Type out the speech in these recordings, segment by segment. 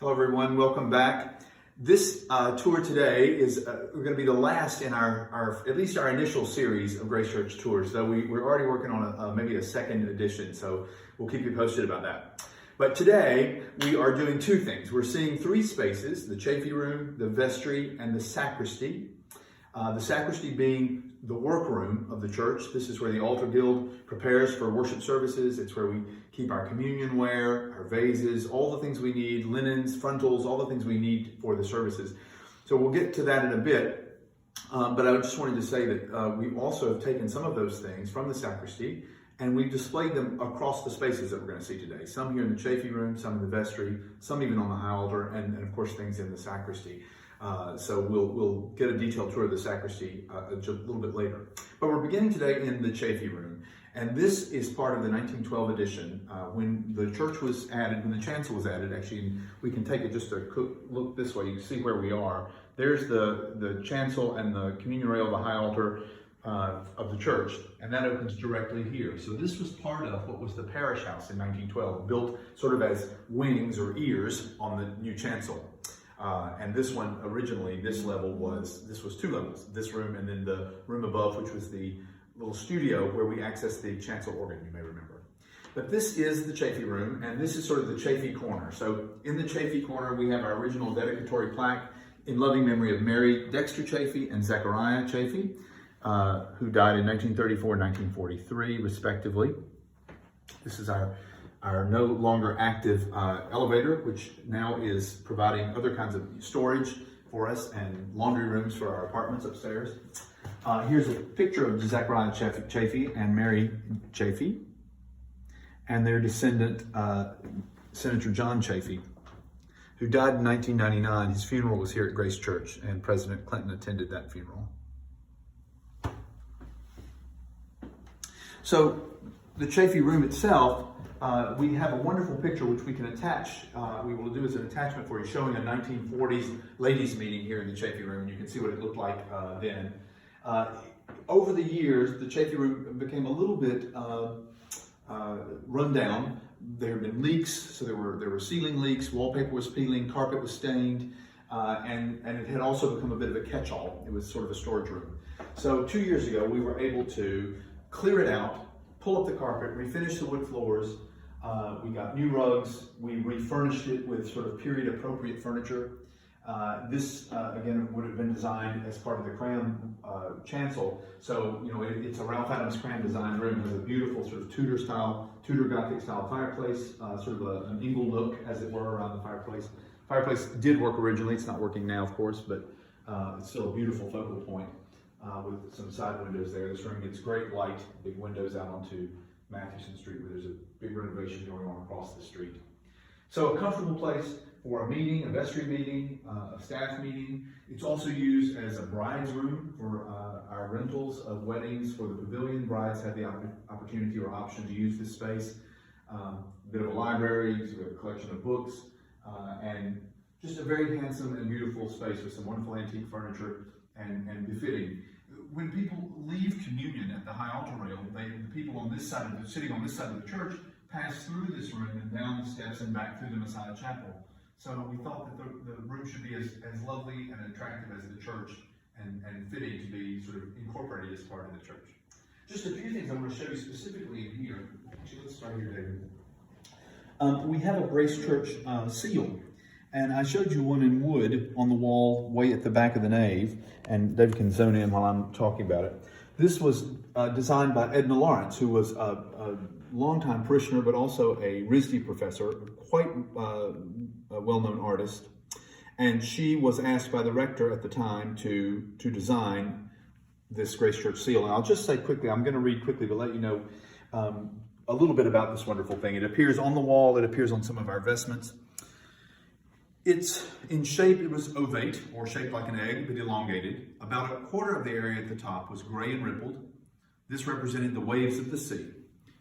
Hello everyone, welcome back. This tour today is going to be the last in our at least our initial series of Grace Church tours. So we're already working on maybe a second edition, so we'll keep you posted about that. But today we are doing two things. We're seeing three spaces: the Chafee Room, the Vestry, and the Sacristy. The Sacristy being the workroom of the church. This is where the altar guild prepares for worship services. It's where we keep our communion ware, our vases, all the things we need, linens, frontals, all the things we need for the services. So we'll get to that in a bit. But I just wanted to say that we also have taken some of those things from the Sacristy and we've displayed them across the spaces that we're going to see today. Some here in the Chafee Room, some in the Vestry, some even on the high altar, and of course things in the Sacristy. So we'll get a detailed tour of the Sacristy just a little bit later. But we're beginning today in the Chafee Room. And this is part of the 1912 edition. When the church was added, when the chancel was added, actually, we can take it just a quick look this way. You can see where we are. There's the chancel and the communion rail, the high altar of the church, and that opens directly here. So this was part of what was the parish house in 1912, built sort of as wings or ears on the new chancel. And this one originally, this was two levels, this room and then the room above, which was the little studio where we accessed the chancel organ, you may remember. But this is the Chafee Room, and this is sort of the Chafee corner. So in the Chafee corner, we have our original dedicatory plaque in loving memory of Mary Dexter Chafee and Zechariah Chafee, who died in 1934 and 1943, respectively. This is our no longer active elevator, which now is providing other kinds of storage for us and laundry rooms for our apartments upstairs. Here's a picture of Zechariah Chafee and Mary Chafee and their descendant, Senator John Chafee, who died in 1999. His funeral was here at Grace Church, and President Clinton attended that funeral. So the Chafee Room itself, we have a wonderful picture which we can attach. We will do as an attachment for you, showing a 1940s ladies' meeting here in the Chafee Room, and you can see what it looked like then. Over the years, the Chafee Room became a little bit run down. There have been leaks, so there were ceiling leaks, wallpaper was peeling, carpet was stained, and it had also become a bit of a catch-all. It was sort of a storage room. So 2 years ago, we were able to clear it out, pull up the carpet, refinish the wood floors. We got new rugs. We refurnished it with sort of period-appropriate furniture. This, again, would have been designed as part of the Cram chancel. So, you know, it's a Ralph Adams Cram design room. It has a beautiful sort of Tudor Gothic style fireplace, sort of an ingle nook, as it were, around the fireplace. Fireplace did work originally. It's not working now, of course, but it's still a beautiful focal point with some side windows there. This room gets great light, big windows out onto Mathewson Street, where there's a big renovation going on across the street. So a comfortable place for a meeting, a vestry meeting, a staff meeting. It's also used as a bride's room for our rentals of weddings for the pavilion. Brides have the opportunity or option to use this space. A bit of a library, so we have a collection of books, and just a very handsome and beautiful space with some wonderful antique furniture and befitting. When people leave communion at the high altar rail, the people on this side sitting on this side of the church pass through this room and down the steps and back through the Messiah Chapel. So we thought that the room should be as lovely and attractive as the church and fitting to be sort of incorporated as part of the church. Just a few things I want to show you specifically in here. Actually, let's start here, David. We have a Grace Church seal. And I showed you one in wood on the wall way at the back of the nave, and David can zone in while I'm talking about it. This was designed by Edna Lawrence, who was a longtime parishioner, but also a RISD professor, quite a well-known artist. And she was asked by the rector at the time to design this Grace Church seal. And I'll just say quickly, I'm going to read quickly, but let you know a little bit about this wonderful thing. It appears on the wall, it appears on some of our vestments. It's in shape, it was ovate, or shaped like an egg, but elongated. About a quarter of the area at the top was gray and rippled. This represented the waves of the sea.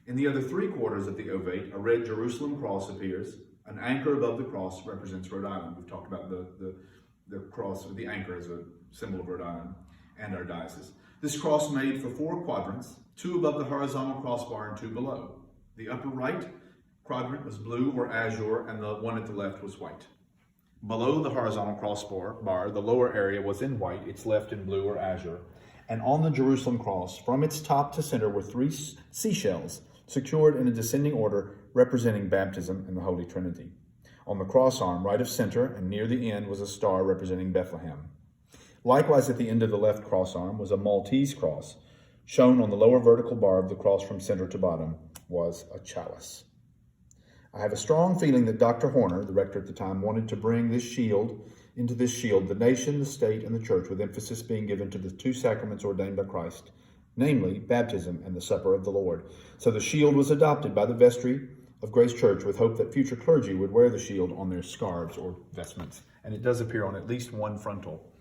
In the other 3/4 of the ovate, a red Jerusalem cross appears. An anchor above the cross represents Rhode Island. We've talked about the cross, or the anchor, as a symbol of Rhode Island and our diocese. This cross made for 4 quadrants, 2 above the horizontal crossbar and 2 below. The upper right quadrant was blue or azure, and the one at the left was white. Below the horizontal crossbar, the lower area was in white, its left in blue or azure. And on the Jerusalem cross, from its top to center, were 3 seashells, secured in a descending order, representing baptism and the Holy Trinity. On the cross arm, right of center, and near the end, was a star representing Bethlehem. Likewise, at the end of the left cross arm was a Maltese cross. Shown on the lower vertical bar of the cross from center to bottom was a chalice. I have a strong feeling that Dr. Horner, the rector at the time, wanted to bring into this shield the nation, the state, and the church, with emphasis being given to the 2 sacraments ordained by Christ, namely baptism and the supper of the Lord. So the shield was adopted by the vestry of Grace Church with hope that future clergy would wear the shield on their scarves or vestments. And it does appear on at least one frontal.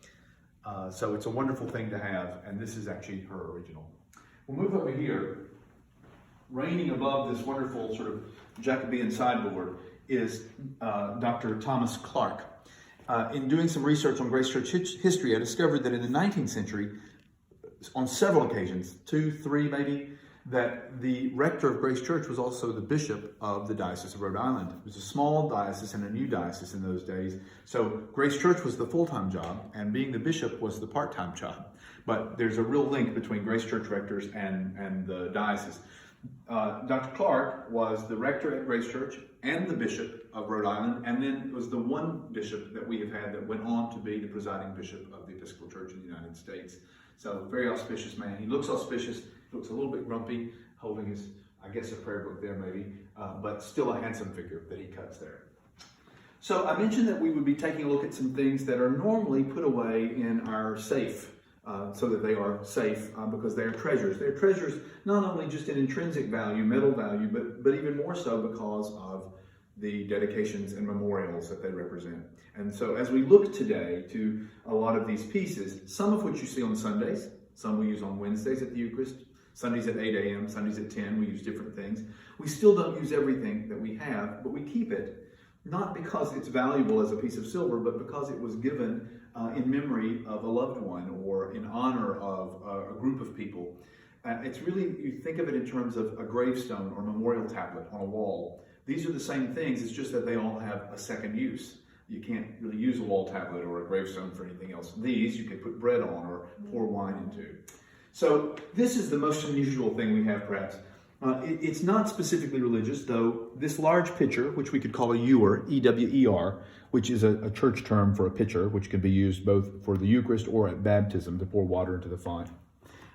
So it's a wonderful thing to have, and this is actually her original. We'll move over here. Reigning above this wonderful sort of Jacobean sideboard is Dr. Thomas Clark. In doing some research on Grace Church history, I discovered that in the 19th century, on several occasions, 2, 3 maybe, that the rector of Grace Church was also the bishop of the Diocese of Rhode Island. It was a small diocese and a new diocese in those days. So Grace Church was the full-time job, and being the bishop was the part-time job. But there's a real link between Grace Church rectors and the diocese. Dr. Clark was the rector at Grace Church and the bishop of Rhode Island, and then was the one bishop that we have had that went on to be the presiding bishop of the Episcopal Church in the United States. So very auspicious man. He looks auspicious, looks a little bit grumpy, holding his, I guess, a prayer book there maybe, but still a handsome figure that he cuts there. So I mentioned that we would be taking a look at some things that are normally put away in our safe, so that they are safe because they are treasures. They're treasures not only just in intrinsic value, metal value, but even more so because of the dedications and memorials that they represent. And so as we look today to a lot of these pieces, some of which you see on Sundays, some we use on Wednesdays at the Eucharist, Sundays at 8 a.m., Sundays at 10, we use different things. We still don't use everything that we have, but we keep it, not because it's valuable as a piece of silver, but because it was given in memory of a loved one or in honor of a group of people. It's really, you think of it in terms of a gravestone or memorial tablet on a wall. These are the same things, it's just that they all have a second use. You can't really use a wall tablet or a gravestone for anything else. These you could put bread on or pour wine into. So this is the most unusual thing we have perhaps. It's not specifically religious, though this large pitcher, which we could call a ewer, E-W-E-R, which is a church term for a pitcher, which can be used both for the Eucharist or at baptism to pour water into the font.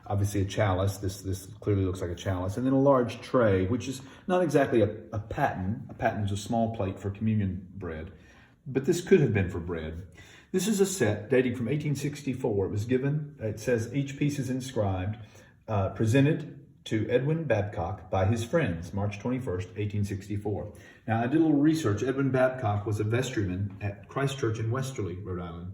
Obviously a chalice, this clearly looks like a chalice, and then a large tray, which is not exactly a paten. A paten is a small plate for communion bread, but this could have been for bread. This is a set dating from 1864. It was given, it says each piece is inscribed, presented to Edwin Babcock by his friends, March 21st, 1864. Now, I did a little research. Edwin Babcock was a vestryman at Christ Church in Westerly, Rhode Island.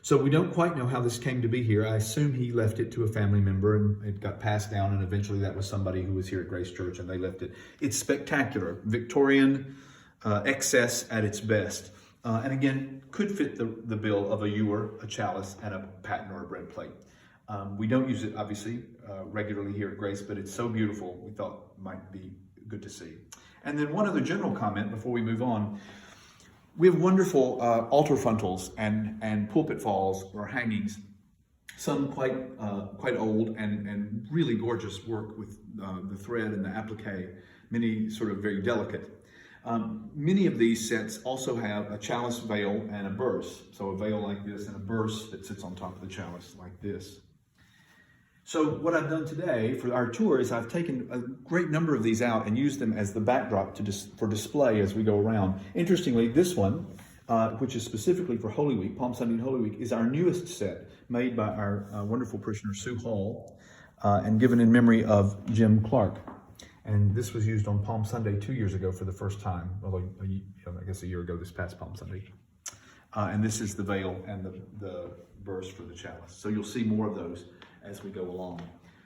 So we don't quite know how this came to be here. I assume he left it to a family member and it got passed down, and eventually that was somebody who was here at Grace Church and they left it. It's spectacular. Victorian excess at its best. And again, could fit the bill of a ewer, a chalice, and a paten or a bread plate. We don't use it, obviously, regularly here at Grace, but it's so beautiful, we thought it might be good to see. And then one other general comment before we move on. We have wonderful altar frontals and pulpit falls or hangings, some quite old and really gorgeous work with the thread and the applique, many sort of very delicate. Many of these sets also have a chalice veil and a burse. So a veil like this and a burse that sits on top of the chalice like this. So what I've done today for our tour is I've taken a great number of these out and used them as the backdrop for display as we go around. Interestingly, this one, which is specifically for Holy Week, Palm Sunday and Holy Week, is our newest set made by our wonderful parishioner Sue Hall and given in memory of Jim Clark. And this was used on Palm Sunday 2 years ago for the first time, although I guess a year ago this past Palm Sunday. And this is the veil and the burse for the chalice. So you'll see more of those as we go along.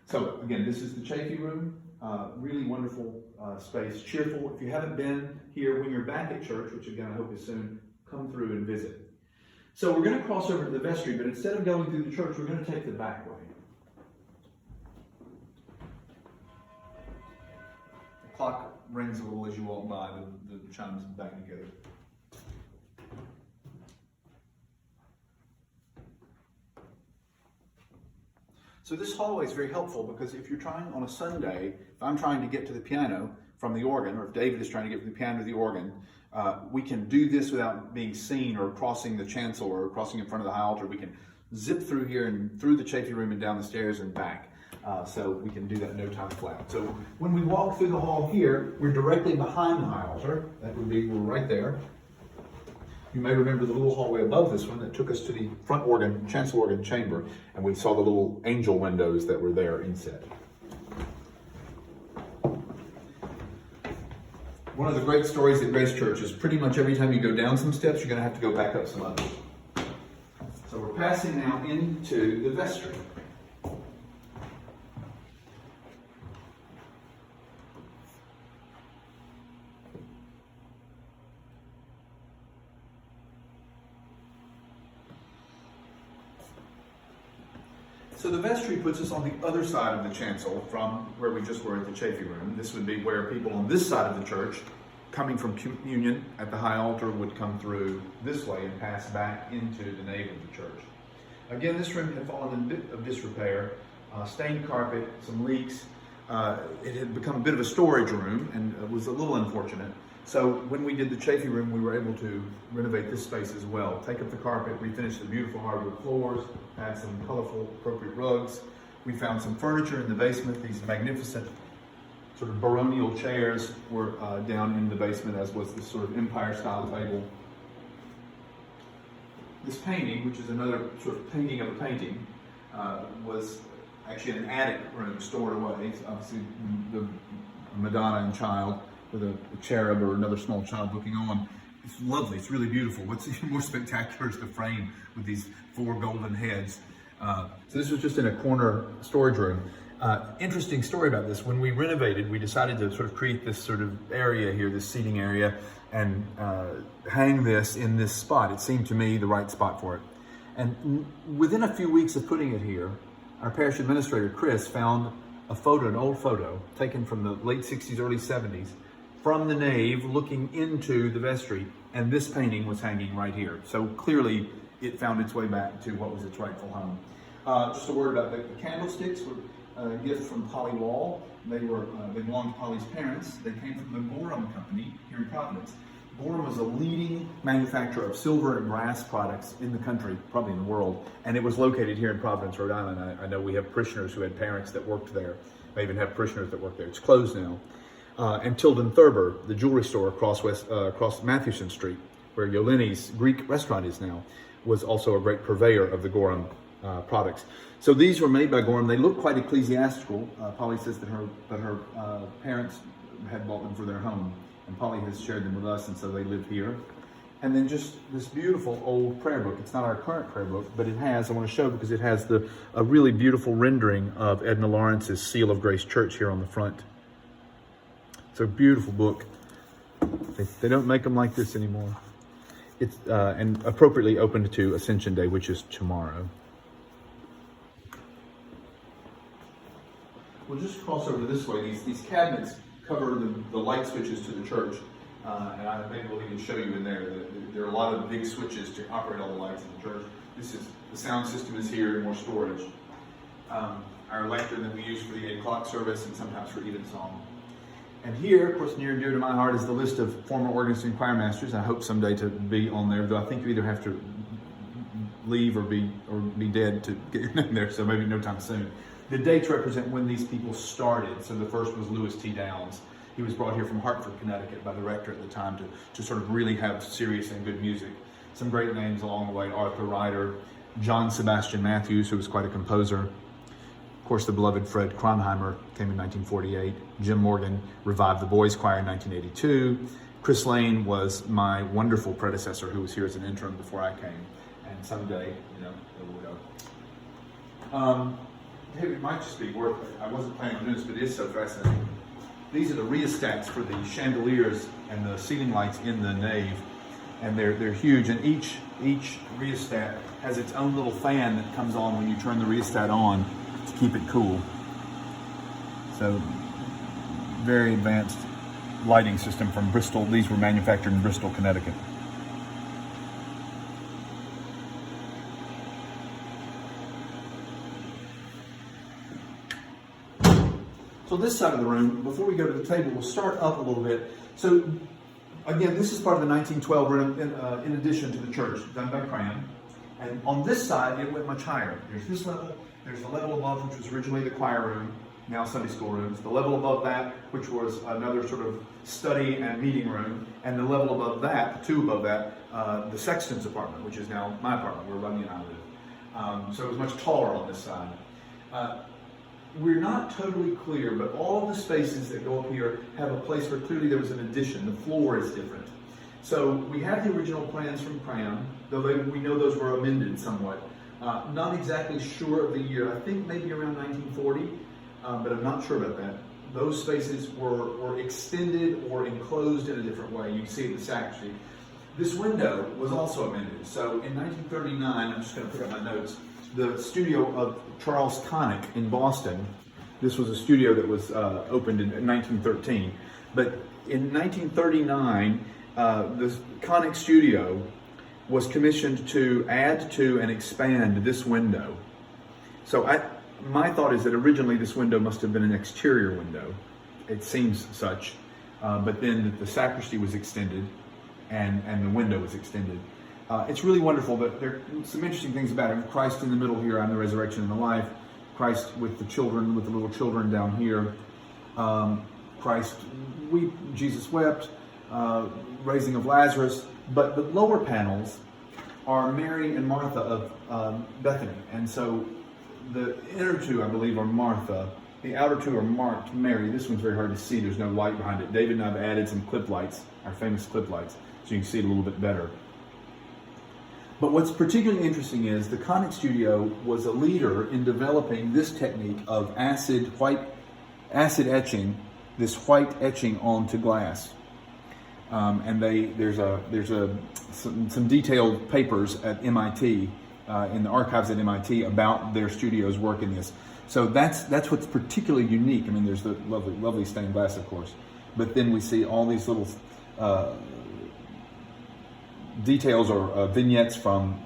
So again, this is the Chafee Room, really wonderful space, cheerful. If you haven't been here, when you're back at church, which again I hope is soon, come through and visit. So we're going to cross over to the vestry, but instead of going through the church, we're going to take the back way. The clock rings a little as you walk by, the chimes bang together. So this hallway is very helpful because if you're trying on a Sunday, if I'm trying to get to the piano from the organ, or if David is trying to get from the piano to the organ, we can do this without being seen or crossing the chancel or crossing in front of the high altar. We can zip through here and through the Chafee Room and down the stairs and back. So we can do that in no time flat. So when we walk through the hall here, we're directly behind the high altar. That would be, we're right there. You may remember the little hallway above this one that took us to the front organ, chancel organ chamber, and we saw the little angel windows that were there inset. One of the great stories at Grace Church is pretty much every time you go down some steps, you're going to have to go back up some others. So we're passing now into the vestry. So the vestry puts us on the other side of the chancel from where we just were at the Chafee Room. This would be where people on this side of the church, coming from communion at the high altar, would come through this way and pass back into the nave of the church. Again, this room had fallen in a bit of disrepair, stained carpet, some leaks. It had become a bit of a storage room and was a little unfortunate. So when we did the Chafee Room, we were able to renovate this space as well. Take up the carpet, refinish the beautiful hardwood floors, add some colorful, appropriate rugs. We found some furniture in the basement. These magnificent sort of baronial chairs were down in the basement, as was this sort of empire-style table. This painting, which is another sort of painting of a painting, was actually an attic room stored away. Obviously, the Madonna and Child, with a cherub or another small child looking on. It's lovely, it's really beautiful. What's even more spectacular is the frame with these 4 golden heads. So this was just in a corner storage room. Interesting story about this. When we renovated, we decided to sort of create this sort of area here, this seating area, and hang this in this spot. It seemed to me the right spot for it. And within a few weeks of putting it here, our parish administrator, Chris, found a photo, an old photo, taken from the late 60s, early 70s, from the nave looking into the vestry, and this painting was hanging right here. So clearly it found its way back to what was its rightful home. Just a word about the candlesticks were a gift from Polly Wall. They belonged to Polly's parents. They came from the Gorham Company here in Providence. Gorham was a leading manufacturer of silver and brass products in the country, probably in the world, and it was located here in Providence, Rhode Island. I know we have parishioners who had parents that worked there. May even have parishioners that work there. It's closed now. And Tilden Thurber, the jewelry store across Mathewson Street, where Yolini's Greek restaurant is now, was also a great purveyor of the Gorham products. So these were made by Gorham. They look quite ecclesiastical. Polly says that her parents had bought them for their home, and Polly has shared them with us, and so they live here. And then just this beautiful old prayer book. It's not our current prayer book, but it has, I want to show because it has a really beautiful rendering of Edna Lawrence's Seal of Grace Church here on the front. It's a beautiful book. They don't make them like this anymore. It's and appropriately opened to Ascension Day, which is tomorrow. We'll just cross over this way. These cabinets cover the light switches to the church, and maybe we'll even show you in there. There are a lot of big switches to operate all the lights in the church. The sound system is here and more storage. Our lectern that we use for the 8 o'clock service and sometimes for evensong. And here, of course, near and dear to my heart is the list of former organists and choir masters. I hope someday to be on there, though I think you either have to leave or be dead to get your name there, so maybe no time soon. The dates represent when these people started. So the first was Louis T. Downs. He was brought here from Hartford, Connecticut by the rector at the time to sort of really have serious and good music. Some great names along the way: Arthur Ryder, John Sebastian Matthews, who was quite a composer. Of course, the beloved Fred Kronheimer came in 1948. Jim Morgan revived the boys' choir in 1982. Chris Lane was my wonderful predecessor who was here as an interim before I came. And someday, it will go. It might just be worth it. I wasn't planning on doing this, but it is so fascinating. These are the rheostats for the chandeliers and the ceiling lights in the nave. And they're huge. And each rheostat has its own little fan that comes on when you turn the rheostat on to keep it cool. So, very advanced lighting system from Bristol. These were manufactured in Bristol, Connecticut. So this side of the room, before we go to the table, we'll start up a little bit. So again, this is part of the 1912 room in addition to the church, done by Cram. And on this side, it went much higher. There's this level, there's the level above, which was originally the choir room, now Sunday school rooms. The level above that, which was another sort of study and meeting room. And the level above that, two above that, the sexton's apartment, which is now my apartment, where Rodney and I live. So it was much taller on this side. We're not totally clear, but all the spaces that go up here have a place where clearly there was an addition. The floor is different. So we have the original plans from Cram, though we know those were amended somewhat. Not exactly sure of the year. I think maybe around 1940, but I'm not sure about that. Those spaces were extended or enclosed in a different way. You can see at the sacristy. This window was also amended. So in 1939, I'm just going to put up my notes, the studio of Charles Connick in Boston. This was a studio that was opened in 1913. But in 1939, the Connick studio was commissioned to add to and expand this window. So my thought is that originally this window must have been an exterior window. It seems such. But then the sacristy was extended and the window was extended. It's really wonderful, but there are some interesting things about it. Christ in the middle here, I'm the resurrection and the life. Christ with the children, with the little children down here. Christ, Jesus wept, raising of Lazarus. But the lower panels are Mary and Martha of Bethany. And so the inner two, I believe, are Martha. The outer two are marked Mary. This one's very hard to see. There's no light behind it. David and I have added some clip lights, our famous clip lights, so you can see it a little bit better. But what's particularly interesting is the Connick studio was a leader in developing this technique of acid etching, this white etching onto glass. And there's some detailed papers at MIT, in the archives at MIT about their studio's work in this. So that's what's particularly unique. I mean, there's the lovely stained glass, of course, but then we see all these little details or vignettes from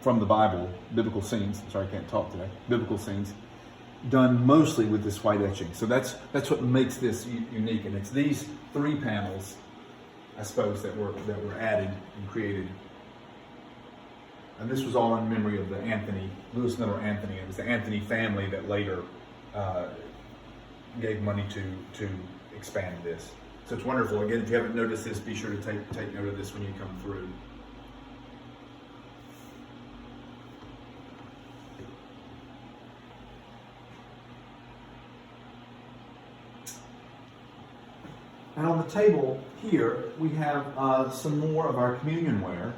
the Bible, biblical scenes. Sorry, I can't talk today. Biblical scenes done mostly with this white etching. So that's what makes this unique, and it's these three panels, I suppose, that were added and created. And this was all in memory of the Lewis Miller Anthony. It was the Anthony family that later gave money to expand this. So it's wonderful. Again, if you haven't noticed this, be sure to take note of this when you come through. And on the table here, we have some more of our communion ware,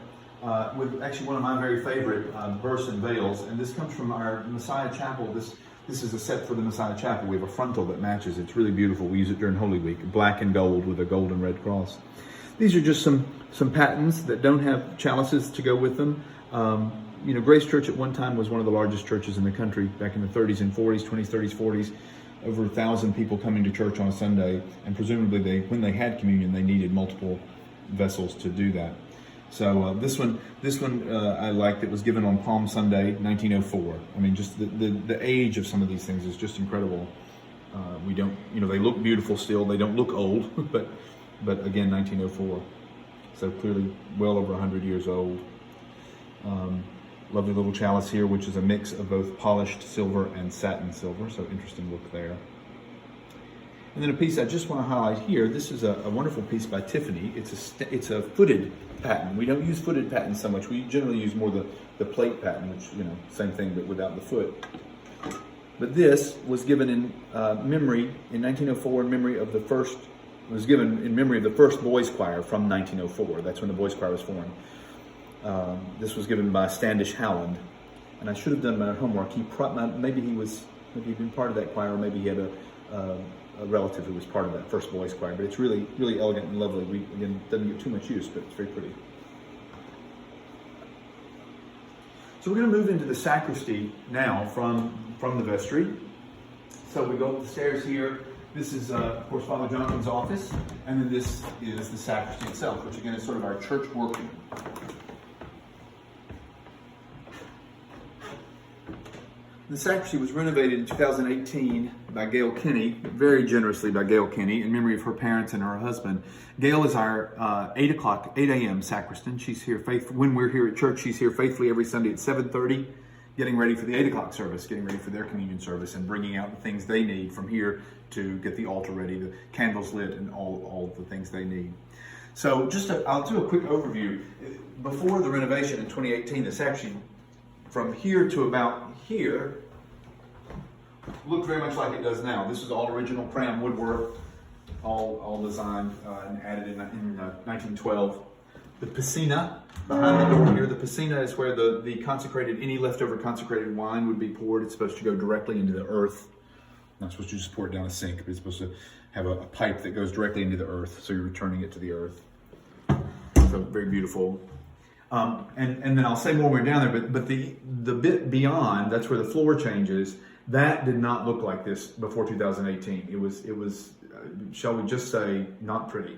with actually one of my very favorite Basin veils. And this comes from our Messiah Chapel. This is a set for the Messiah Chapel. We have a frontal that matches. It's really beautiful. We use it during Holy Week, black and gold with a gold and red cross. These are just some patens that don't have chalices to go with them. Grace Church at one time was one of the largest churches in the country back in the 30s and 40s, 20s, 30s, 40s. Over 1,000 people coming to church on a Sunday, and presumably when they had communion, they needed multiple vessels to do that. So this one I liked. It was given on Palm Sunday, 1904. I mean, just the age of some of these things is just incredible. They look beautiful still. They don't look old, but again, 1904. So clearly well over 100 years old. Lovely little chalice here, which is a mix of both polished silver and satin silver. So interesting look there. And then a piece I just want to highlight here. This is a wonderful piece by Tiffany. It's a footed paten. We don't use footed patens so much. We generally use more the plate paten, which, same thing, but without the foot. But this was given in memory in 1904 in memory of the first. It was given in memory of the first boys' choir from 1904. That's when the boys' choir was formed. This was given by Standish Howland, and I should have done my homework. Maybe he'd been part of that choir, or maybe he had a relative who was part of that first boys' choir. But it's really, really elegant and lovely. Again, doesn't get too much use, but it's very pretty. So we're going to move into the sacristy now from the vestry. So we go up the stairs here. This is, of course, Father Jonathan's office, and then this is the sacristy itself, which again is sort of our church workroom. The sacristy was renovated in 2018 by Gail Kinney, very generously by Gail Kinney, in memory of her parents and her husband. Gail is our 8 a.m. sacristan. She's here when we're here at church. She's here faithfully every Sunday at 7:30, getting ready for the 8 o'clock service, getting ready for their communion service, and bringing out the things they need from here to get the altar ready, the candles lit, and all the things they need. So I'll do a quick overview. Before the renovation in 2018, the sacristy from here to about here looked very much like it does now. This is all original crayon woodwork, all designed and added in 1912. The piscina behind the door here. The piscina is where any leftover consecrated wine would be poured. It's supposed to go directly into the earth. Not supposed to just pour it down a sink, but it's supposed to have a pipe that goes directly into the earth, so you're returning it to the earth. So very beautiful. And then I'll say more when we're down there, but the bit beyond, that's where the floor changes. That did not look like this before 2018. It was shall we just say, not pretty.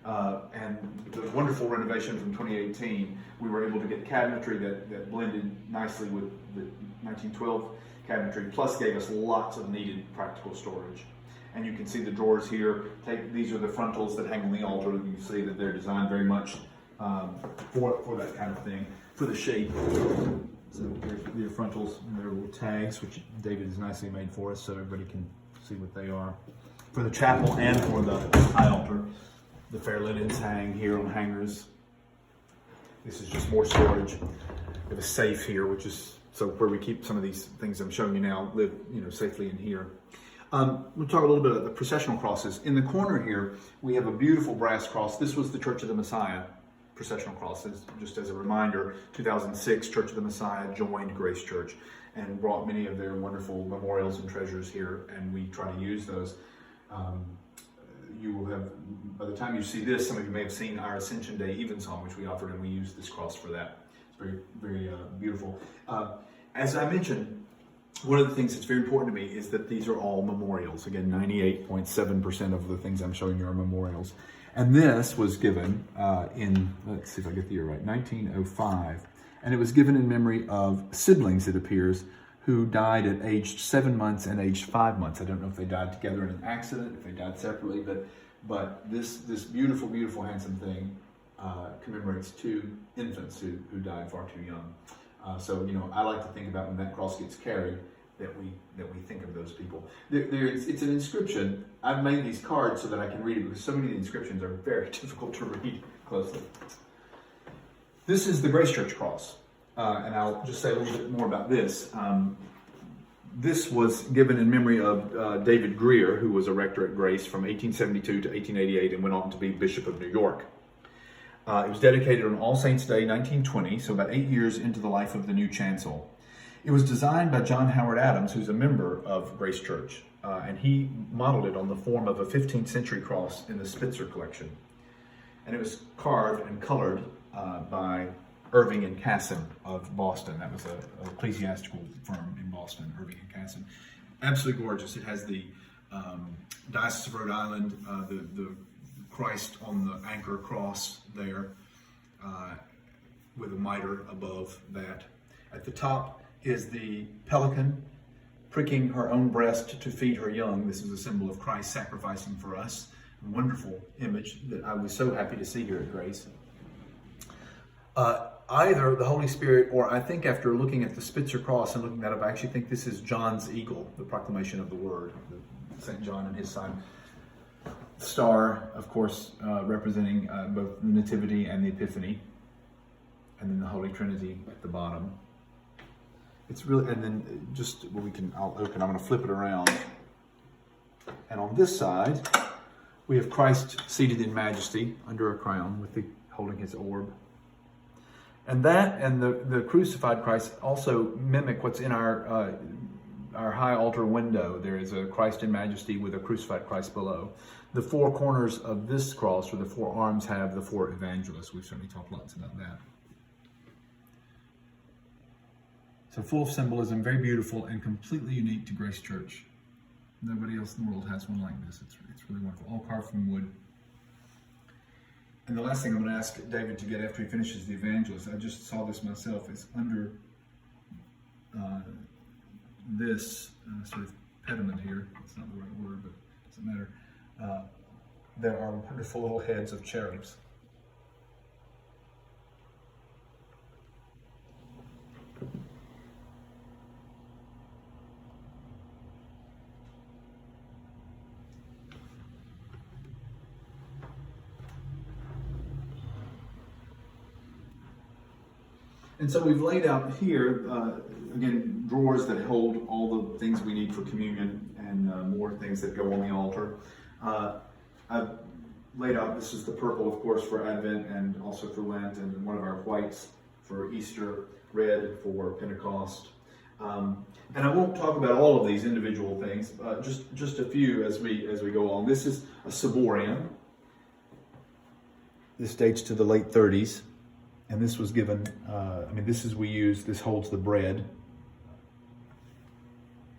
And the wonderful renovation from 2018, we were able to get cabinetry that blended nicely with the 1912 cabinetry, plus gave us lots of needed practical storage. And you can see the drawers here. These are the frontals that hang on the altar. You can see that they're designed very much for that kind of thing, for the shape. So their frontals, their little tags, which David has nicely made for us so everybody can see what they are. For the chapel and for the high altar, the fair linens hang here on hangers. This is just more storage. We have a safe here, which is where we keep some of these things I'm showing you now, live safely in here. We'll talk a little bit about the processional crosses. In the corner here, we have a beautiful brass cross. This was the Church of the Messiah processional crosses. Just as a reminder, 2006, Church of the Messiah joined Grace Church and brought many of their wonderful memorials and treasures here, and we try to use those. You will have, by the time you see this, some of you may have seen our Ascension Day Evensong, which we offered, and we used this cross for that. It's very, very beautiful. As I mentioned, one of the things that's very important to me is that these are all memorials. Again, 98.7% of the things I'm showing you are memorials. And this was given let's see if I get the year right, 1905. And it was given in memory of siblings, it appears, who died at aged 7 months and aged 5 months. I don't know if they died together in an accident, if they died separately, but this beautiful, beautiful, handsome thing commemorates 2 infants who died far too young. So I like to think about when that cross gets carried, that we think of those people. It's an inscription. I've made these cards so that I can read it because so many of the inscriptions are very difficult to read closely. This is the Grace Church cross, and I'll just say a little bit more about this. This was given in memory of David Greer, who was a rector at Grace from 1872 to 1888 and went on to be Bishop of New York. It was dedicated on All Saints' Day, 1920, so about 8 years into the life of the new chancel. It was designed by John Howard Adams, who's a member of Grace Church, and he modeled it on the form of a 15th century cross in the Spitzer collection. And it was carved and colored by Irving and Casson of Boston. That was an ecclesiastical firm in Boston, Irving and Casson. Absolutely gorgeous. It has the Diocese of Rhode Island, the Christ on the anchor cross there, with a mitre above that. At the top is the pelican pricking her own breast to feed her young. This is a symbol of Christ sacrificing for us. A wonderful image that I was so happy to see here at Grace. Either the Holy Spirit, or I think after looking at the Spitzer cross and looking that up, I actually think this is John's eagle, the proclamation of the word, St. John and his sign. Star, of course, representing both the Nativity and the Epiphany, and then the Holy Trinity at the bottom. It's really, and then just I'll open. I'm going to flip it around, and on this side we have Christ seated in majesty under a crown, holding his orb. And that and the crucified Christ also mimic what's in our high altar window. There is a Christ in majesty with a crucified Christ below. The 4 corners of this cross, or the 4 arms, have the 4 evangelists. We've certainly talked lots about that. So full of symbolism, very beautiful, and completely unique to Grace Church. Nobody else in the world has one like this. It's really wonderful. All carved from wood. And the last thing I'm going to ask David to get after he finishes the evangelist, I just saw this myself, is under this sort of pediment here, it's not the right word, but it doesn't matter, there are wonderful little heads of cherubs. And so we've laid out here, again, drawers that hold all the things we need for communion and more things that go on the altar. I've laid out, this is the purple, of course, for Advent and also for Lent, and one of our whites for Easter, red for Pentecost. And I won't talk about all of these individual things, just a few as we go along. This is a Ciborium. This dates to the late 30s. And this was given, this holds the bread,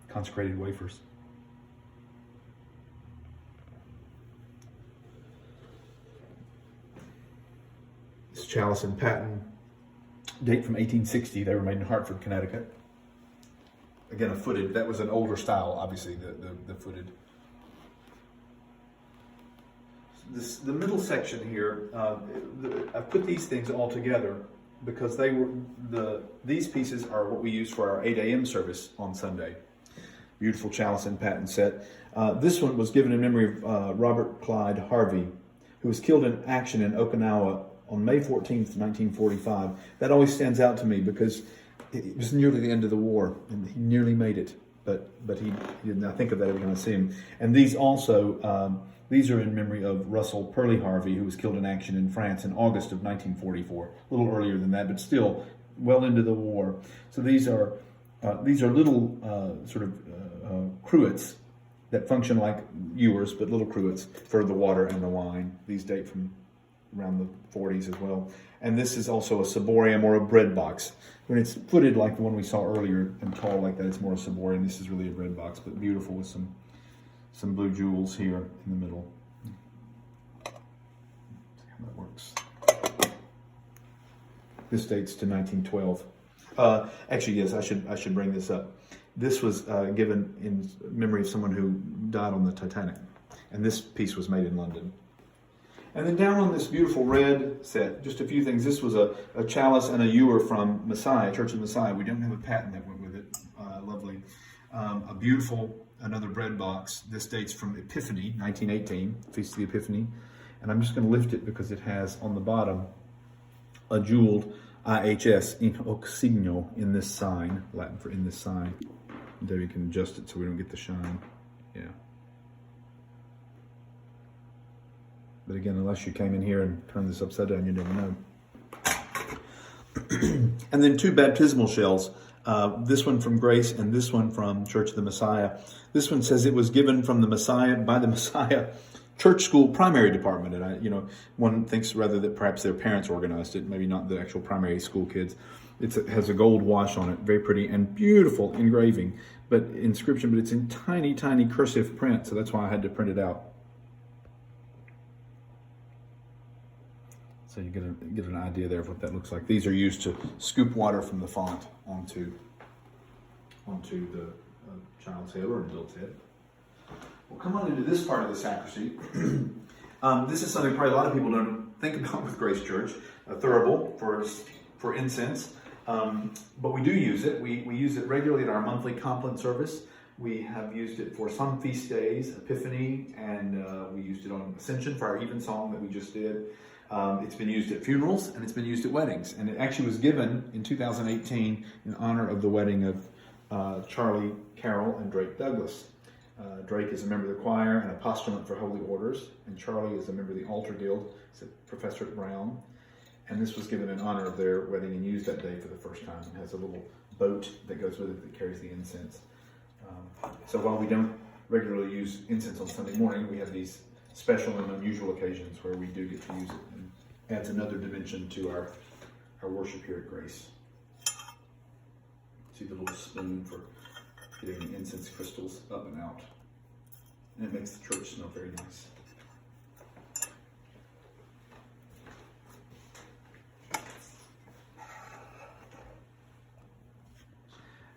consecrated wafers. This chalice and paten date from 1860. They were made in Hartford, Connecticut. Again, a footed, that was an older style, obviously, the footed. The middle section here, I've put these things all together because these pieces are what we use for our 8 a.m. service on Sunday. Beautiful chalice and paten set. This one was given in memory of Robert Clyde Harvey, who was killed in action in Okinawa on May 14th, 1945. That always stands out to me because it was nearly the end of the war and he nearly made it. But he didn't. I think of that every time I see him. And these also, these are in memory of Russell Purley Harvey, who was killed in action in France in August of 1944. A little earlier than that, but still well into the war. So these are little cruets that function like ewers, but little cruets for the water and the wine. These date from around the 40s as well. And this is also a Ciborium or a bread box. When it's footed like the one we saw earlier and tall like that, it's more a Ciborium. This is really a bread box, but beautiful with some blue jewels here in the middle. See how that works. This dates to 1912. Actually, yes, I should bring this up. This was given in memory of someone who died on the Titanic, and this piece was made in London. And then down on this beautiful red set, just a few things. This was a chalice and a ewer from Messiah, Church of Messiah. We don't have a paten that went with it. Lovely. A beautiful, another bread box. This dates from Epiphany, 1918, Feast of the Epiphany. And I'm just going to lift it because it has on the bottom a jeweled IHS, in hoc signo, in this sign, Latin for in this sign. There you can adjust it so we don't get the shine. Yeah. But again, unless you came in here and turned this upside down, you never know. And then 2 baptismal shells. This one from Grace and this one from Church of the Messiah. This one says it was given from the Messiah, by the Messiah Church School Primary Department. And one thinks rather that perhaps their parents organized it, maybe not the actual primary school kids. It has a gold wash on it, very pretty and beautiful engraving, but inscription, but it's in tiny, tiny cursive print, so that's why I had to print it out. So you get an idea there of what that looks like. These are used to scoop water from the font onto the child's head or adult's head. We'll come on into this part of the sacristy. This is something probably a lot of people don't think about with Grace Church. A thurible for incense, but we do use it. We use it regularly at our monthly compline service. We have used it for some feast days, Epiphany, and we used it on Ascension for our evensong that we just did. It's been used at funerals and it's been used at weddings. And it actually was given in 2018 in honor of the wedding of Charlie Carroll and Drake Douglas. Drake is a member of the choir and a postulant for Holy Orders, and Charlie is a member of the Altar Guild. He's a professor at Brown. And this was given in honor of their wedding and used that day for the first time. It has a little boat that goes with it that carries the incense. So while we don't regularly use incense on Sunday morning, we have these special and unusual occasions where we do get to use it, and adds another dimension to our worship here at Grace. See the little spoon for getting the incense crystals up and out. And it makes the church smell very nice.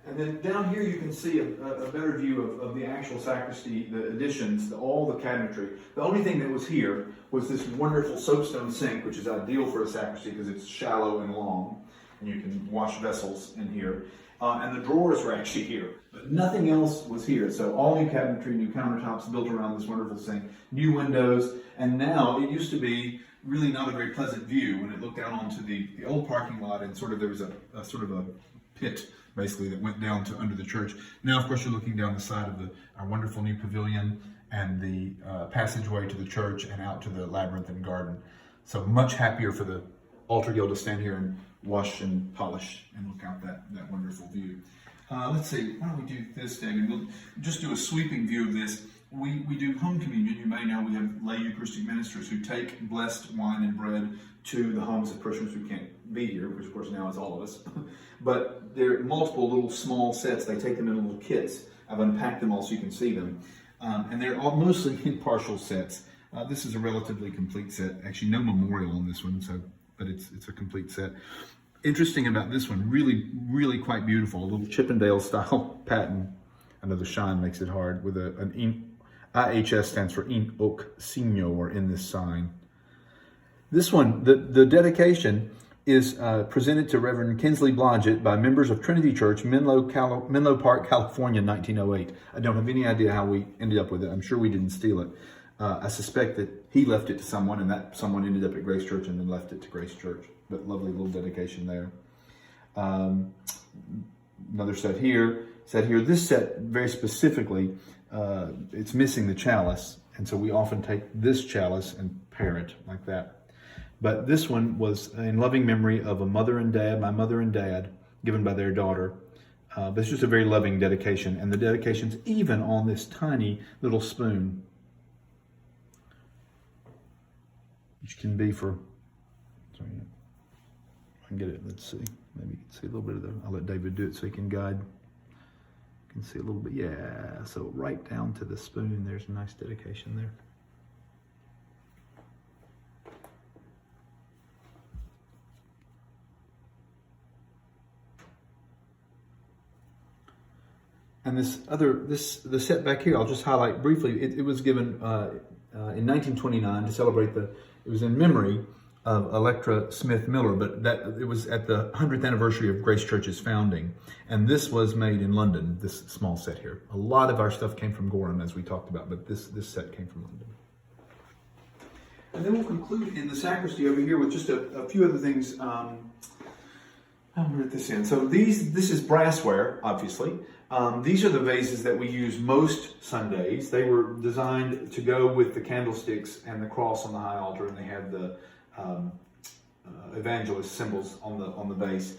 And And then down here you can see a better view of the actual sacristy, the additions, all the cabinetry. The only thing that was here was this wonderful soapstone sink, which is ideal for a sacristy because it's shallow and long, and you can wash vessels in here. And the drawers were actually here, but nothing else was here. So all new cabinetry, new countertops built around this wonderful sink, new windows, and now it used to be really not a very pleasant view when it looked out onto the old parking lot, and sort of there was a sort of a pit basically that went down to under the church. Now, of course, you're looking down the side of our wonderful new pavilion and the passageway to the church and out to the labyrinthine garden. So much happier for the altar guild to stand here and wash and polish and look out that wonderful view. Let's see, why don't we do this, David? We'll just do a sweeping view of this. We do home communion. You may know we have lay Eucharistic ministers who take blessed wine and bread to the homes of parishioners who can't be here, which of course now is all of us. But there are multiple little small sets. They take them in little kits. I've unpacked them all so you can see them. And they're all mostly in partial sets. This is a relatively complete set. Actually, no memorial on this one, but it's a complete set. Interesting about this one, really, really quite beautiful. A little Chippendale style pattern. I know the shine makes it hard, with an IHS stands for In Hoc Signo in this sign. This one, the dedication is presented to Reverend Kinsley Blodgett by members of Trinity Church, Menlo Park, California, 1908. I don't have any idea how we ended up with it. I'm sure we didn't steal it. I suspect that he left it to someone, and that someone ended up at Grace Church and then left it to Grace Church. But lovely little dedication there. Another set here. This set very specifically, it's missing the chalice, and so we often take this chalice and pair it like that. But this one was in loving memory of my mother and dad, given by their daughter. But it's just a very loving dedication, and the dedication's even on this tiny little spoon, which can be for, sorry, I can get it, let's see, maybe you can see a little bit of I'll let David do it so he can guide. You can see a little bit, yeah, so right down to the spoon, there's a nice dedication there. And the set back here, I'll just highlight briefly. It was given in 1929 to celebrate it was in memory of Electra Smith Miller, but it was at the 100th anniversary of Grace Church's founding. And this was made in London, this small set here. A lot of our stuff came from Gorham, as we talked about, but this set came from London. And then we'll conclude in the sacristy over here with just a few other things. I'll put this in. So this is brassware, obviously. These are the vases that we use most Sundays. They were designed to go with the candlesticks and the cross on the high altar, and they have the evangelist symbols on the base.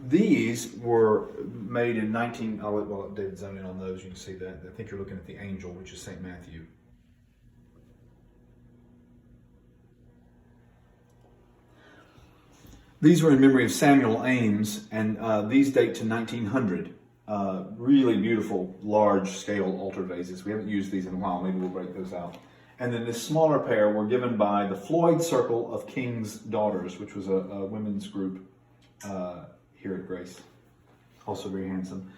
These were made in I'll let David zone in on those. You can see that. I think you're looking at the angel, which is St. Matthew. These were in memory of Samuel Ames, and these date to 1900. Really beautiful, large-scale altar vases. We haven't used these in a while. Maybe we'll break those out. And then this smaller pair were given by the Floyd Circle of King's Daughters, which was a women's group here at Grace. Also very handsome.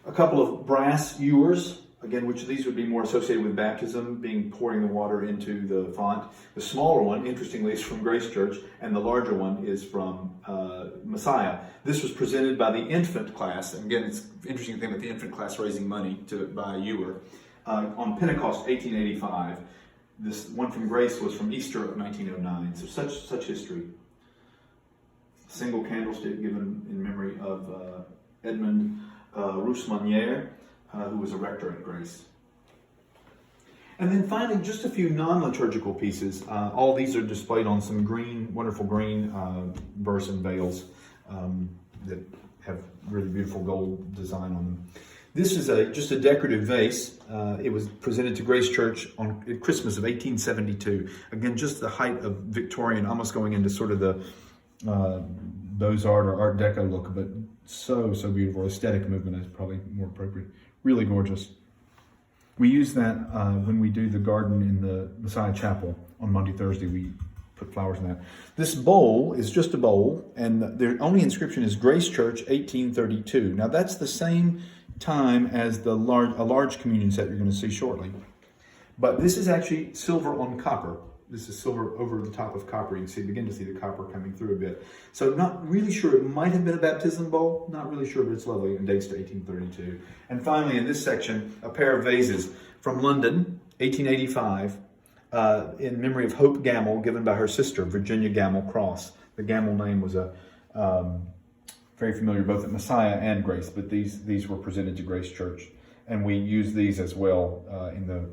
A couple of brass ewers, again, which these would be more associated with baptism, pouring the water into the font. The smaller one, interestingly, is from Grace Church, and the larger one is from Messiah. This was presented by the infant class, and again, it's interesting to think about the infant class raising money to buy a ewer. On Pentecost, 1885. This one from Grace was from Easter of 1909. So such history. A single candlestick given in memory of Edmund Rousmanier, who was a rector at Grace. And then finally, just a few non-liturgical pieces. All these are displayed on some wonderful green Burson veils that have really beautiful gold design on them. This is just a decorative vase. It was presented to Grace Church on Christmas of 1872. Again, just the height of Victorian, almost going into sort of the Beaux-Arts or Art Deco look, but so beautiful. Aesthetic movement is probably more appropriate. Really gorgeous. We use that when we do the garden in the Messiah Chapel on Monday, Thursday. We put flowers in that. This bowl is just a bowl, and the only inscription is Grace Church, 1832. Now that's the same time as a large communion set you're going to see shortly. But this is actually silver on copper. This is silver over the top of copper. You can begin to see the copper coming through a bit. So not really sure. It might have been a baptism bowl. Not really sure, but it's lovely and dates to 1832. And finally, in this section, a pair of vases from London, 1885, in memory of Hope Gamble, given by her sister, Virginia Gamble Cross. The Gamble name was very familiar both at Messiah and Grace, but these were presented to Grace Church. And we use these as well in the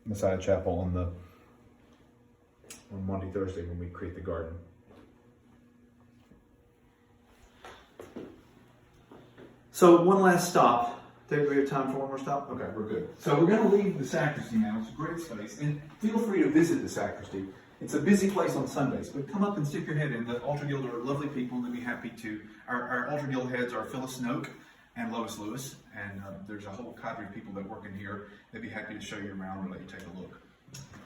Messiah Chapel on Monday, Thursday when we create the garden. So one last stop. David, we have time for one more stop? Okay, we're good. So we're going to leave the sacristy now. It's a great space. And feel free to visit the sacristy. It's a busy place on Sundays, but come up and stick your head in. The Altar Guild are lovely people, and they'd be happy to. Our Altar Guild heads are Phyllis Snoke and Lois Lewis, and there's a whole cadre of people that work in here. They'd be happy to show you around or let you take a look.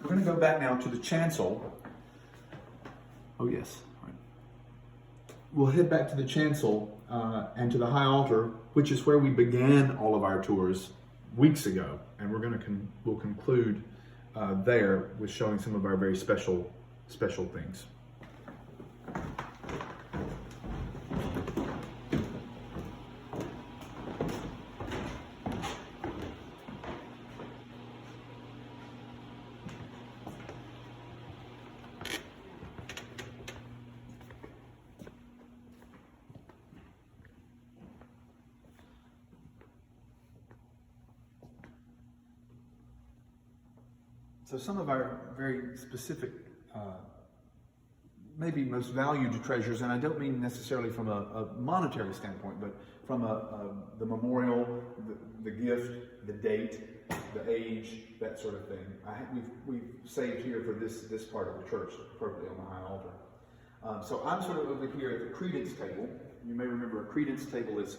We're going to go back now to the chancel. Oh, yes. Right. We'll head back to the chancel and to the high altar, which is where we began all of our tours weeks ago. And we'll conclude there with showing some of our very special things. So some of our very specific, maybe most valued treasures, and I don't mean necessarily from a monetary standpoint, but from the memorial, the gift, the date, the age, that sort of thing. We've saved here for this part of the church, appropriately on the high altar. So I'm sort of over here at the Credence Table. You may remember a Credence Table is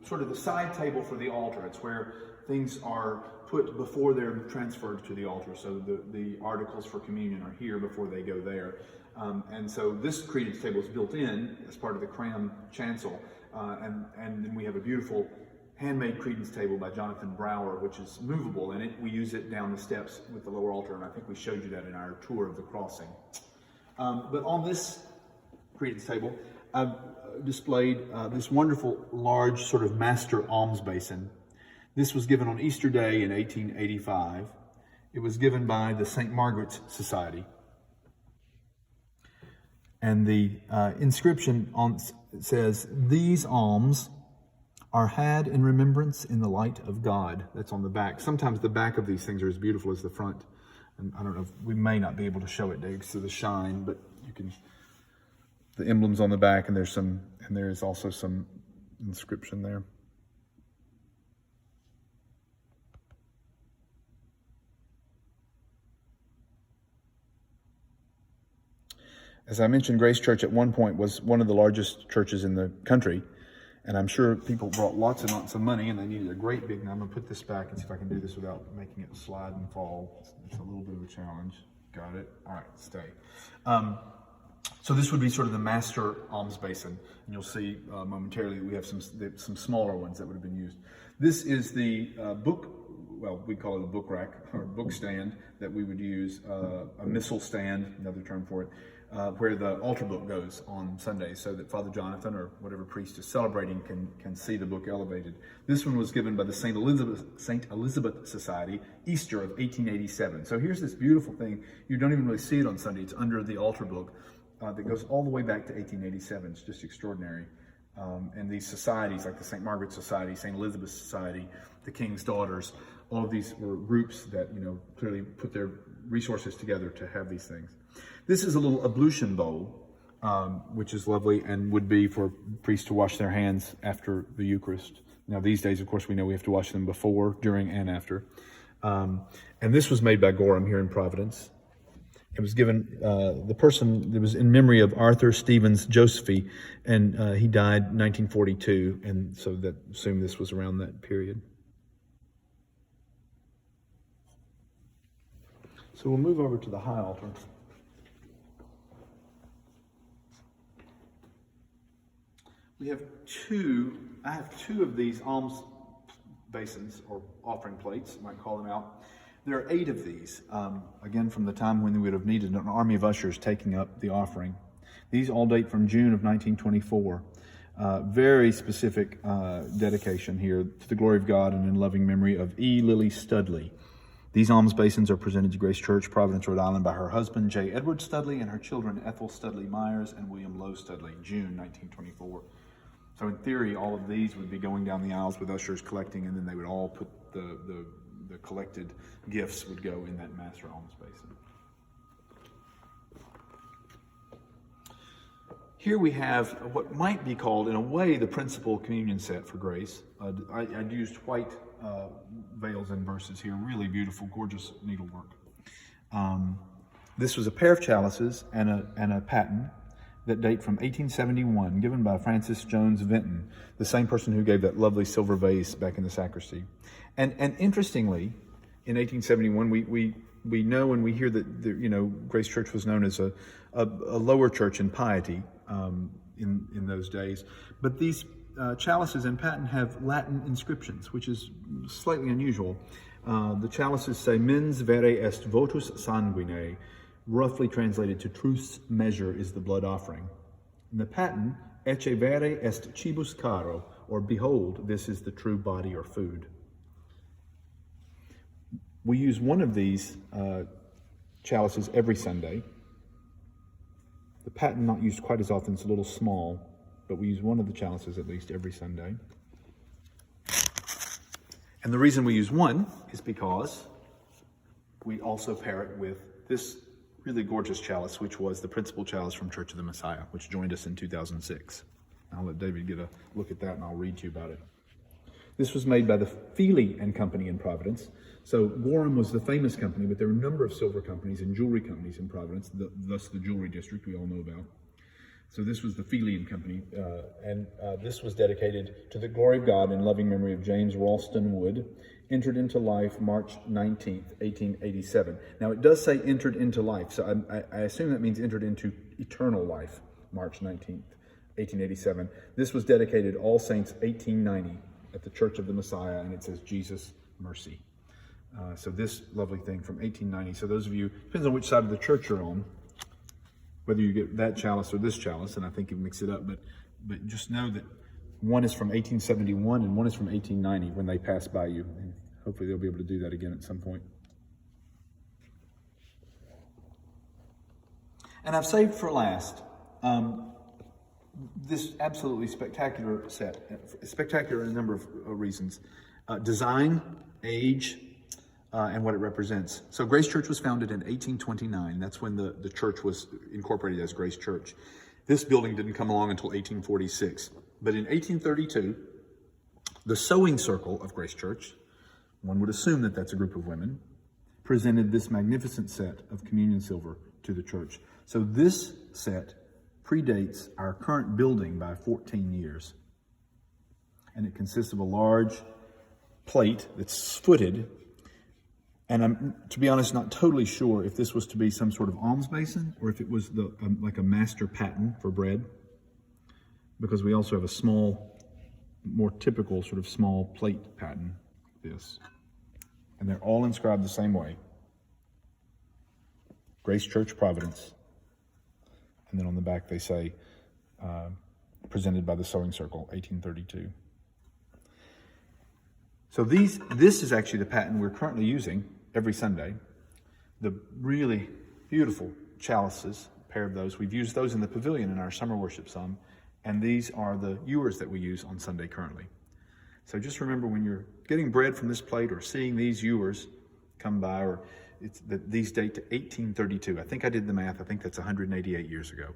sort of the side table for the altar. It's where things are put before they're transferred to the altar. So the articles for communion are here before they go there. And so this Credence Table is built in as part of the Cram chancel. And then we have a beautiful handmade Credence Table by Jonathan Brower, which is movable, and we use it down the steps with the lower altar, and I think we showed you that in our tour of the crossing. But on this Credence Table, I've displayed this wonderful large sort of master alms basin. This was given on Easter Day in 1885. It was given by the St. Margaret's Society. And the inscription says, "These alms are had in remembrance in the light of God." That's on the back. Sometimes the back of these things are as beautiful as the front. And I don't know, we may not be able to show it because of the shine, but you can, the emblems on the back, and there is also some inscription there. As I mentioned, Grace Church at one point was one of the largest churches in the country. And I'm sure people brought lots and lots of money, and they needed a great big, now I'm going to put this back and see if I can do this without making it slide and fall. It's a little bit of a challenge. Got it? All right, stay. So this would be sort of the master alms basin. And you'll see momentarily that we have some smaller ones that would have been used. This is the book, well, we call it a book rack or book stand that we would use, a missal stand, another term for it, where the altar book goes on Sundays so that Father Jonathan or whatever priest is celebrating can see the book elevated. This one was given by the St. Elizabeth Society, Easter of 1887. So here's this beautiful thing. You don't even really see it on Sunday. It's under the altar book that goes all the way back to 1887. It's just extraordinary. And these societies like the St. Margaret Society, St. Elizabeth Society, the King's Daughters, all of these were groups that, clearly put their resources together to have these things. This is a little ablution bowl, which is lovely and would be for priests to wash their hands after the Eucharist. Now, these days, of course, we know we have to wash them before, during, and after. And this was made by Gorham here in Providence. It was given, the person, it was in memory of Arthur Stevens Josephine, and he died in 1942, and so that assume this was around that period. So we'll move over to the high altar. I have two of these alms basins, or offering plates, you might call them out. There are 8 of these, again from the time when we would have needed an army of ushers taking up the offering. These all date from June of 1924. Very specific dedication here to the glory of God and in loving memory of E. Lily Studley. These alms basins are presented to Grace Church, Providence, Rhode Island by her husband, J. Edward Studley, and her children, Ethel Studley Myers and William Lowe Studley, June 1924. So in theory, all of these would be going down the aisles with ushers collecting, and then they would all put the collected gifts would go in that master alms basin. Here we have what might be called, in a way, the principal communion set for Grace. I'd used white veils and verses here, really beautiful, gorgeous needlework. This was a pair of chalices and a paten that date from 1871, given by Francis Jones Vinton, the same person who gave that lovely silver vase back in the sacristy. And interestingly, in 1871, we know and we hear that Grace Church was known as a lower church in piety in those days. But these chalices and paten have Latin inscriptions, which is slightly unusual. The chalices say "Mens vere est votus sanguine," roughly translated to "truth's measure is the blood offering." In the paten, "Ecce vere est cibus caro," or "Behold, this is the true body or food." We use one of these chalices every Sunday. The paten not used quite as often, it's a little small, but we use one of the chalices at least every Sunday. And the reason we use one is because we also pair it with this really gorgeous chalice, which was the principal chalice from Church of the Messiah, which joined us in 2006. I'll let David get a look at that and I'll read to you about it. This was made by the Feely and Company in Providence. So Gorham was the famous company, but there were a number of silver companies and jewelry companies in Providence, thus the jewelry district we all know about. So this was the Feely and Company, and this was dedicated to the glory of God in loving memory of James Ralston Wood, entered into life March 19th, 1887. Now it does say entered into life, so I assume that means entered into eternal life, March 19th, 1887. This was dedicated All Saints 1890 at the Church of the Messiah, and it says Jesus Mercy. So this lovely thing from 1890. So those of you, depends on which side of the church you're on, whether you get that chalice or this chalice, and I think you mix it up, but just know that one is from 1871 and one is from 1890 when they pass by you. And hopefully they'll be able to do that again at some point. And I've saved for last this absolutely spectacular set. Spectacular in a number of reasons. Design, age, and what it represents. So Grace Church was founded in 1829. That's when the church was incorporated as Grace Church. This building didn't come along until 1846. But in 1832, the sewing circle of Grace Church, one would assume that that's a group of women, presented this magnificent set of communion silver to the church. So this set predates our current building by 14 years. And it consists of a large plate that's footed. And I'm, to be honest, not totally sure if this was to be some sort of alms basin or if it was like a master paten for bread, because we also have a small, more typical sort of small plate paten, this. And they're all inscribed the same way. Grace Church, Providence. And then on the back they say, presented by the Sewing Circle, 1832. So this is actually the paten we're currently using every Sunday. The really beautiful chalices, a pair of those. We've used those in the pavilion in our summer worship some, and these are the ewers that we use on Sunday currently. So just remember when you're getting bread from this plate or seeing these ewers come by, or these date to 1832. I think I did the math. I think that's 188 years ago.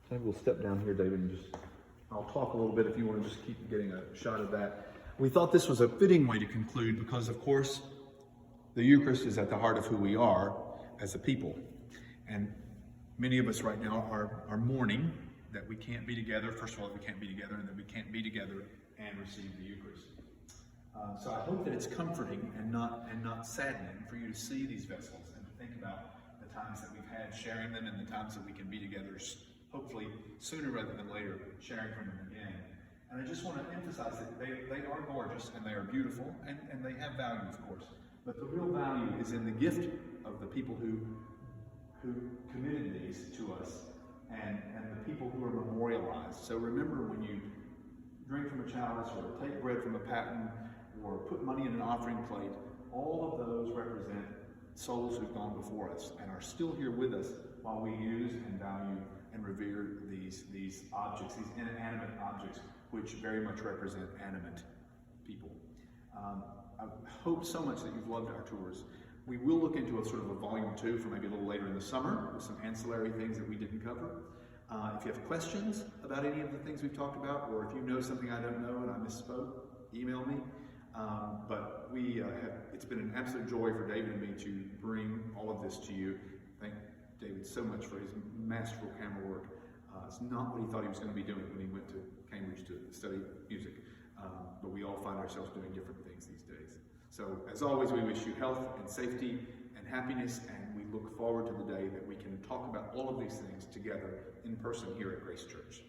Maybe we'll step down here, David, and I'll talk a little bit if you want to just keep getting a shot of that. We thought this was a fitting way to conclude because, of course, the Eucharist is at the heart of who we are as a people. And many of us right now are mourning that we can't be together. First of all, that we can't be together, and that we can't be together and receive the Eucharist. So I hope that it's comforting and not saddening for you to see these vessels and to think about the times that we've had sharing them and the times that we can be together, hopefully sooner rather than later, sharing from them again. And I just want to emphasize that they are gorgeous and they are beautiful and they have value, of course. But the real value is in the gift of the people who committed these to us and the people who are memorialized. So remember, when you drink from a chalice or take bread from a paten or put money in an offering plate, all of those represent souls who've gone before us and are still here with us while we use and value and revere these objects, these inanimate objects, which very much represent animate people. I hope so much that you've loved our tours. We will look into a sort of a volume 2 for maybe a little later in the summer with some ancillary things that we didn't cover. If you have questions about any of the things we've talked about, or if you know something I don't know and I misspoke, email me. But it's been an absolute joy for David and me to bring all of this to you. Thank David so much for his masterful camera work. It's not what he thought he was going to be doing when he went to Cambridge to study music. But we all find ourselves doing different things these days. So, as always, we wish you health and safety and happiness, and we look forward to the day that we can talk about all of these things together in person here at Grace Church.